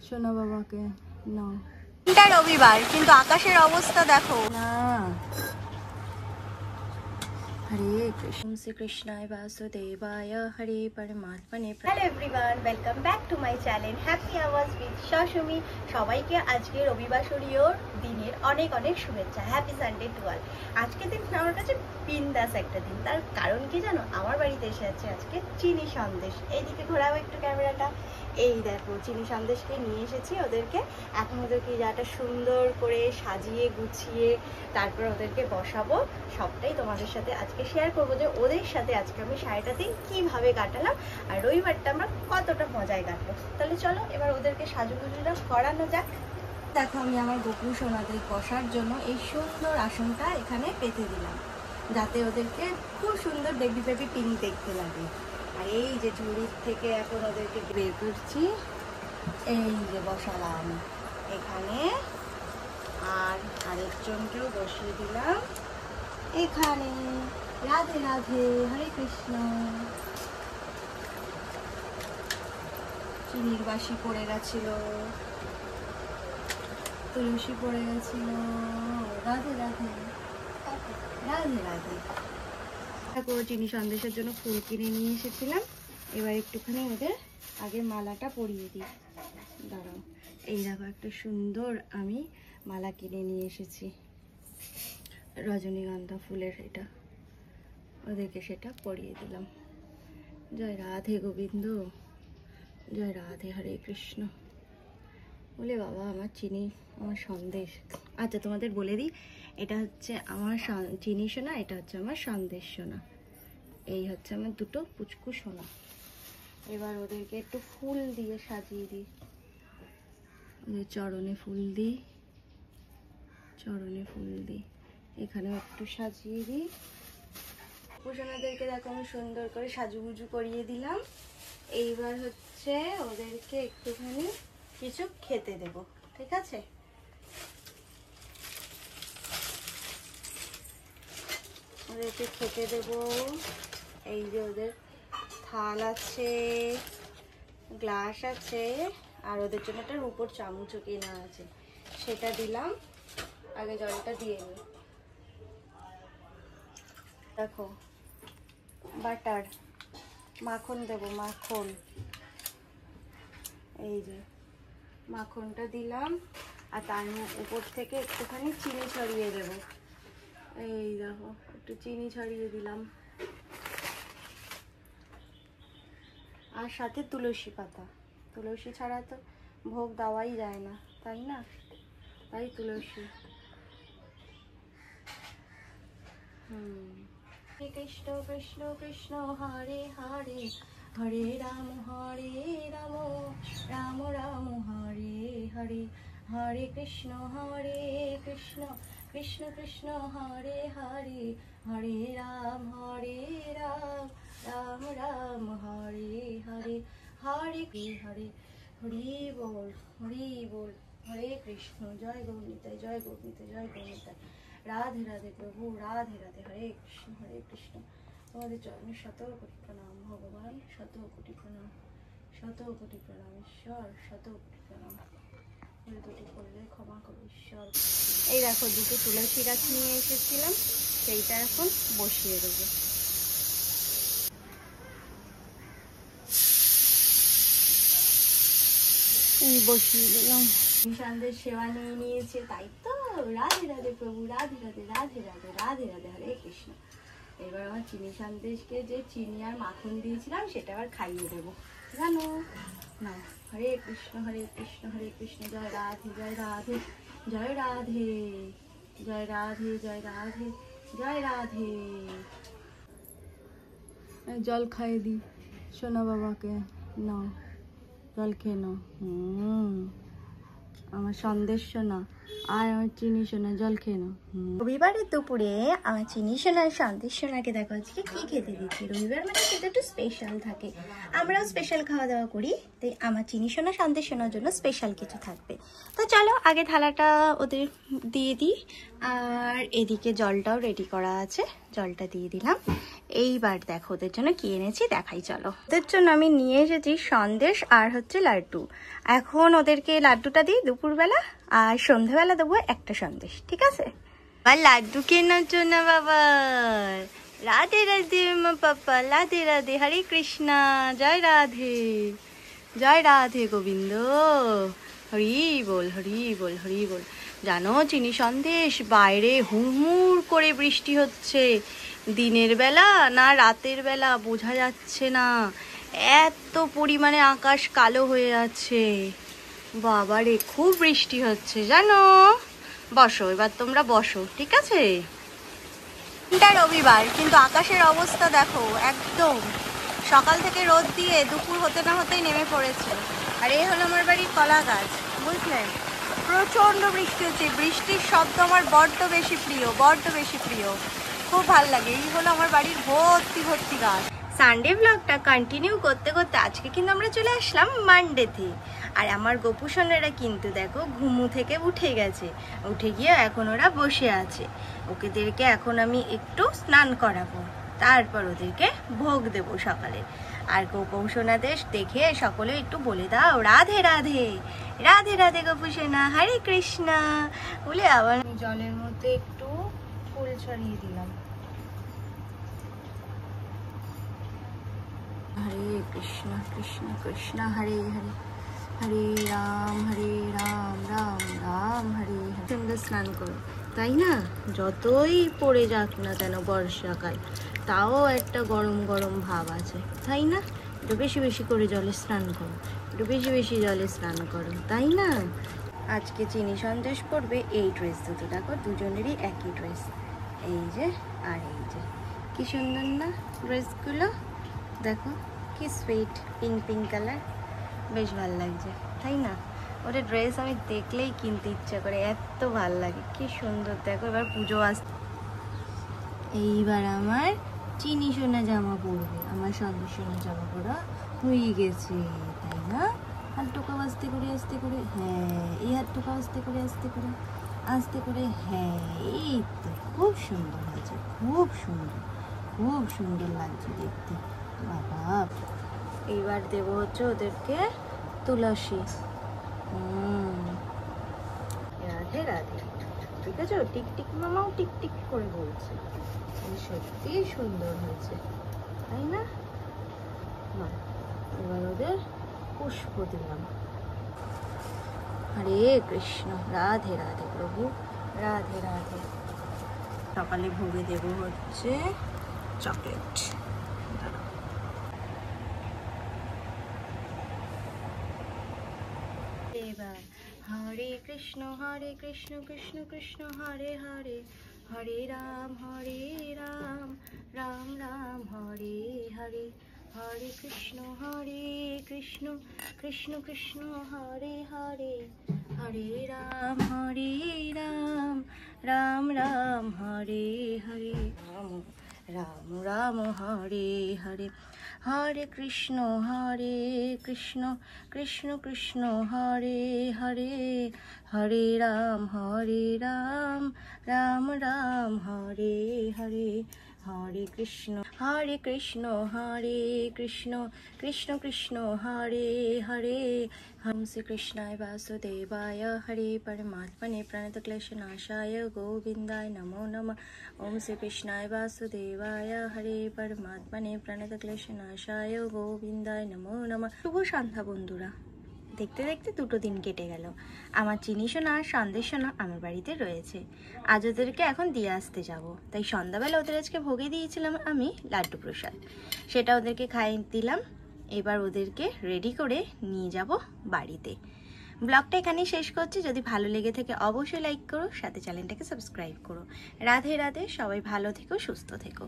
সোনা বাবাকে নাও। এটা রবিবার কিন্তু আকাশের অবস্থা দেখো না। হরে কৃষ্ণ শ্রী কৃষ্ণায় বাসুদেবায় হরে পরমাত্মনে। Hello everyone, welcome back to my channel happy hours with Shashumi. সবাইকে আজকে রবিবাসরীয় দিনের অনেক অনেক শুভেচ্ছা। Happy Sunday to all. আজকে দিন আমার কাছে বিন্দাস একটা দিন। তার কারণ কি জানো? আমার বাড়িতে এসে আছে আজকে চিনি সন্দেশ। এইদিকে ঘোরাবো একটু ক্যামেরাটা। এই দেখো চিনি সন্দেশকে নিয়ে এসেছি ওদেরকে। এখন ওদেরকে যাটা সুন্দর করে সাজিয়ে গুছিয়ে তারপর ওদেরকে বসাবো। সবটাই তোমাদের সাথে আজকে শেয়ার করবো যে ওদের সাথে আজকে আমি সারাটা দিন কিভাবে কাটালাম আর রবিবারটা আমরা কতটা মজায় কাটলো। তাহলে চলো এবার ওদেরকে সাজুগুজুটা করানো যাক। দেখো আমি আমার গোপু সোনাদের বসার জন্য এই সুন্দর আসনটা এখানে পেতে দিলাম, যাতে ওদেরকে খুব সুন্দর বেবি বেবি পিঙ্ক দেখতে লাগে। আর এই যে ঝুড়ির থেকে এখন ওদেরকে বের করছি, এই যে বসালাম এখানে। আর আরেকজনকেও বসিয়ে দিলাম এখানে। রাধে রাধে, হরে কৃষ্ণ। চিনির বাসি পড়ে গেছিল, তুলসী পড়ে গেছিল। রাধে রাধে, রাধে রাধে। দেখো চিনি সন্দেশের জন্য ফুল কিনে নিয়ে এসেছিলাম। এবার একটুখানি ওদের আগে মালাটা পরিয়ে দিই। দাঁড়াও, এই দেখো একটা সুন্দর আমি মালা কিনে নিয়ে এসেছি, রজনীগন্ধা ফুলের। এটা ওদেরকে সেটা পরিয়ে দিলাম। জয় রাধে গোবিন্দ, জয় রাধে, হরে কৃষ্ণ। বলে বাবা আমার চিনি, আমার সন্দেশ। আচ্ছা তোমাদের বলে দিই, এটা হচ্ছে আমার চিনি সোনা, এটা হচ্ছে আমার সন্দেশ সোনা। এই হচ্ছে আমার দুটো পুচকু সোনা। এবার ওদেরকে একটু ফুল দিয়ে সাজিয়ে দিই। ওদের চরণে ফুল দিই, চরণে ফুল দিই, এখানেও একটু সাজিয়ে দিই। সোনাদেরকে দেখো আমি সুন্দর করে সাজুগুজু করিয়ে দিলাম। এইবার হচ্ছে ওদেরকে একটুখানি কিছু খেতে দেব, ঠিক আছে? ওদেরকে খেতে দেব। এই যে ওদের থাল আছে, গ্লাস আছে, আর ওদের জন্য একটা রূপোর চামচও কেনা আছে, সেটা দিলাম। আগে জলটা দিয়ে নিই। দেখো বাটার, মাখন দেবো, মাখন। এই যে মাখনটা দিলাম, আর তার উপর থেকে একটুখানি চিনি ছড়িয়ে দেব। এই দেখো একটু চিনি ছড়িয়ে দিলাম, আর সাথে তুলসী পাতা। তুলসী ছাড়া তো ভোগ দেওয়াই যায় না, তাই না? তাই তুলসী। কৃষ্ণ কৃষ্ণ কৃষ্ণ হরে হরে, হরে রাম রাম রাম হরে হরে, হরে কৃষ্ণ কৃষ্ণ কৃষ্ণ হরে হরে, হরে রাম রাম রাম হরে হরে, হরে হরে। হরি বল, হরি বল, হরে কৃষ্ণ। জয় গৌরনিতাই, জয় গৌরনিতাই, জয় গৌরনিতাই। রাধে রাধে প্রভু, রাধে রাধে, হরে কৃষ্ণ হরে কৃষ্ণ। তোমাদের চরণে শত কোটি প্রণাম ভগবান, শত কোটি প্রণাম, শত কোটি প্রণাম ঈশ্বর, শত কোটি প্রণাম। দুটি করলে ক্ষমা করো ঈশ্বর। এই দেখো দুটো তুলসী গাছ নিয়ে এসেছিলাম, সেইটা এখন বসিয়ে দেবো। বসিয়ে দিলাম। সন্ধ্যের সেবা নিয়ে নিয়েছে, তাই তো? রাধে রাধে প্রভু, রাধে রাধে, রাধে রাধে, রাধে রাধে, হরে কৃষ্ণ। এবার আমার চিনি সন্দেশকে যে চিনি আর মাখন দিয়েছিলাম সেটা আবার খাইয়ে দেবো, জানো না? হরে কৃষ্ণ হরে কৃষ্ণ, হরে কৃষ্ণ। জয় রাধে, জয় রাধে, জয় রাধে, জয় রাধে, জয় রাধে, জয় রাধে। জল খাইয়ে দিই সোনা বাবাকে, নাও জল খেয়ে নাও। আমার সন্দেশ সোনা আর আমার চিনি সোনা, জল খেয়ে নাও। রবিবারের দুপুরে আমার চিনি সোনার সন্দেশ সোনাকে দেখো আজকে কি খেতে দিচ্ছি। রবিবার মানে সেটা একটু স্পেশাল থাকে, আমরাও স্পেশাল খাওয়া দাওয়া করি, তাই আমার চিনি সোনা সন্দেশ সোনার জন্য স্পেশাল কিছু থাকবে। তো চলো আগে থালাটা ওদের দিয়ে দিই, আর এদিকে জলটাও রেডি করা আছে, জলটা দিয়ে দিলাম। এইবার দেখো ওদের জন্য কি এনেছি দেখাই, চলো। ওদের জন্য আমি নিয়ে এসেছি সন্দেশ আর হচ্ছে লাড্ডু। এখন ওদেরকে লাড্ডুটা দিই দুপুরবেলা, আর সন্ধ্যাবেলা দেবো একটা সন্দেশ, ঠিক আছে? আর লাড্ডু কেনার জন্য বাবা। রাধে রাধে মা পাপা, রাধে রাধে, হরে কৃষ্ণা, জয় রাধে, জয় রাধে গোবিন্দ, হরি বল হরি বল হরি বল। জানো চিনি সন্দেশ, বাইরে হুড়মুড় করে বৃষ্টি হচ্ছে, দিনের বেলা না রাতের বেলা বোঝা যাচ্ছে না, এত পরিমাণে আকাশ কালো হয়ে আছে বাবারে, খুব বৃষ্টি হচ্ছে জানো। বসো এবার তোমরা বসো, ঠিক আছে? এটা রবিবার, কিন্তু আকাশের অবস্থা দেখো, একদম সকাল থেকে রোদ দিয়ে দুপুর হতে না হতেই নেমে পড়েছে। আর এই হলো আমার বাড়ির কলা গাছ, বুঝলেন? প্রচণ্ড বৃষ্টি হচ্ছে, বৃষ্টির শব্দ আমার বড্ড বেশি প্রিয়, বড্ড বেশি প্রিয়, খুব ভালো লাগে। এই হলো আমার বাড়ির ভর্তি ভর্তি গাছ। সানডে ব্লগটা কন্টিনিউ করতে করতে আজকে কিন্তু আমরা চলে আসলাম মানডেতে। আর আমার গোপুসোনারা কিন্তু দেখো ঘুমু থেকে উঠে গেছে, উঠে গিয়ে এখন ওরা বসে আছে। ওদেরকে এখন আমি একটু স্নান করাবো, তারপর ওদেরকে ভোগ দেবো সকালে। আর গোপুসোনাদের দেখে সকলে একটু বলে দাও রাধে রাধে, রাধে রাধে গোপুসোনা, হরে কৃষ্ণা বলে। আবার জলের মধ্যে একটু ফুল ছড়িয়ে দিলাম। হরে কৃষ্ণ কৃষ্ণ কৃষ্ণ হরে হরে, হরে রাম রাম রাম হরে হরে। সুন্দর স্নান করো, তাই না? যতই পড়ে যাক না কেন বর্ষাকাল, তাও একটা গরম গরম ভাব আছে, তাই না? একটু বেশি বেশি করে জলে স্নান করো, একটু বেশি বেশি জলে স্নান করো, তাই না? আজকে চিনি সন্দেশ পড়বে এই ড্রেস দুটো, দেখো দুজনেরই একই ড্রেস, এই যে আর এই যে, কি সুন্দর না ড্রেসগুলো, দেখো কি সুইট, পিঙ্ক পিঙ্ক কালার, বেশ ভালো লাগছে, তাই না? ওটা ড্রেস আমি দেখলেই কিনতে ইচ্ছা করে, এত ভালো লাগে, কি সুন্দর। দেখো এবার পুজো আসছে, এইবার আমার চিনি সোনা জামা পরবে, আমার সন্দেশ সোনা জামা পরা হয়ে গেছে, তাই না? হাত টোকা আস্তে করে আস্তে করে, হ্যাঁ এই হাত টোকা আস্তে করে আস্তে করে আস্তে করে, হ্যাঁ এই তো, খুব সুন্দর হয়েছে, খুব সুন্দর, খুব সুন্দর লাগছে দেখতে বাবা। এইবার দেবো হচ্ছে ওদেরকে তুলসী। রাধে রাধে, ঠিক আছে? টিকটিক মামাও টিকটিক করে বলছে, সত্যি সুন্দর হয়েছে, তাই না? এবার ওদের পুষ্প দিলাম। হরে কৃষ্ণ, রাধে রাধে প্রভু, রাধে রাধে। সকালে ভোগে দেবো হচ্ছে চকলেট। এবার হরে কৃষ্ণ কৃষ্ণ কৃষ্ণ হরে হরে, হরে রাম রাম রাম হরে হরে, হরে কৃষ্ণ কৃষ্ণ কৃষ্ণ হরে হরে, হরে রাম রাম রাম হরে হরে, রাম রাম হরে হরে, হরে কৃষ্ণ কৃষ্ণ কৃষ্ণ হরে হরে, হরে রাম রাম রাম হরে হরে, হরে কৃষ্ণ কৃষ্ণ কৃষ্ণ হরে হরে, ওম শ্রী কৃষ্ণায় বাসুদেবায় হরে পরমাত্মনে প্রণতক্লেশনাশায় গোবিন্দায় নমো নমঃ। ওম শ্রী কৃষ্ণায় বাসুদেবায় হরে পরমাত্মনে প্রণতক্লেশনাশায় গোবিন্দায় নমো নমঃ। শুভ সন্ধ্যা বন্ধুরা। দেখতে দেখতে দুটো দিন কেটে গেল। আমার চিনি সোনা আর সন্দেশ সোনা আমার বাড়িতে রয়েছে, আজ ওদেরকে এখন দিয়ে আসতে যাব। তাই সন্ধ্যাবেলা ওদের আজকে ভোগে দিয়েছিলাম আমি লাড্ডু প্রসাদ, সেটা ওদেরকে খাইয়ে দিলাম। এবার ওদেরকে রেডি করে নিয়ে যাব বাড়িতে। ব্লগটা এখানেই শেষ করছি। যদি ভালো লেগে থাকে অবশ্যই লাইক করো, সাথে চ্যানেলটাকে সাবস্ক্রাইব করো। রাধে রাধে, সবাই ভালো থেকো, সুস্থ থেকো।